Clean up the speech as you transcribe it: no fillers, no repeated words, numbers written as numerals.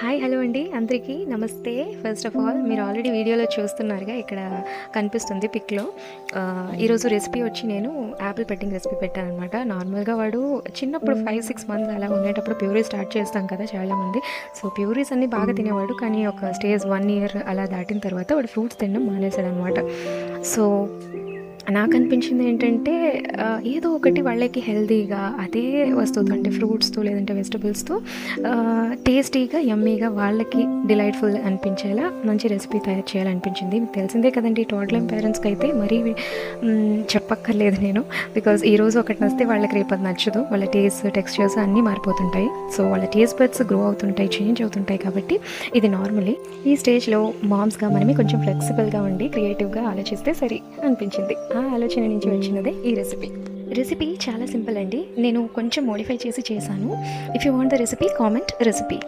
Hi hello అండి అందరికీ నమస్తే. ఫస్ట్ ఆఫ్ ఆల్ మీరు ఆల్రెడీ వీడియోలో చూస్తున్నారుగా, ఇక్కడ కనిపిస్తుంది పిక్లో. ఈరోజు రెసిపీ వచ్చి నేను యాపిల్ పెట్టింగ్ రెసిపీ పెట్టాను అనమాట. నార్మల్గా వాడు చిన్నప్పుడు 5-6 మంత్స్ అలా ఉండేటప్పుడు ప్యూరీ స్టార్ట్ చేస్తాం కదా చాలామంది. సో ప్యూరీస్ అన్నీ బాగా తినేవాడు, కానీ ఒక స్టేజ్ 1 year అలా దాటిన తర్వాత వాడు ఫ్రూట్స్ తినడం మానేశాడు అనమాట. సో నాకు అనిపించింది ఏంటంటే ఏదో ఒకటి వాళ్ళకి హెల్తీగా అదే వస్తువుతో, అంటే ఫ్రూట్స్తో లేదంటే వెజిటబుల్స్తో టేస్టీగా యమ్మీగా వాళ్ళకి డిలైట్ఫుల్ అనిపించేలా మంచి రెసిపీ తయారు చేయాలనిపించింది. మీకు తెలిసిందే కదండి, టోటల్ పేరెంట్స్కి అయితే మరీ చెప్పక్కర్లేదు నేను. బికాజ్ ఈరోజు ఒకటి నచ్చితే వాళ్ళకి రేపటి నచ్చదు. వాళ్ళ టేస్ట్ టెక్స్చర్స్ అన్నీ మారిపోతుంటాయి. సో వాళ్ళ టేస్ట్ బడ్స్ గ్రో అవుతుంటాయి, చేంజ్ అవుతుంటాయి. కాబట్టి ఇది నార్మలీ ఈ స్టేజ్లో మామ్స్గా మనమే కొంచెం ఫ్లెక్సిబుల్గా ఉండి క్రియేటివ్గా ఆలోచిస్తే సరి అనిపించింది. ఆ ఆలోచన నుంచి వచ్చినదే ఈ రెసిపీ చాలా సింపుల్ అండి. నేను కొంచెం మోడిఫై చేశాను. If you want the recipe, comment recipe.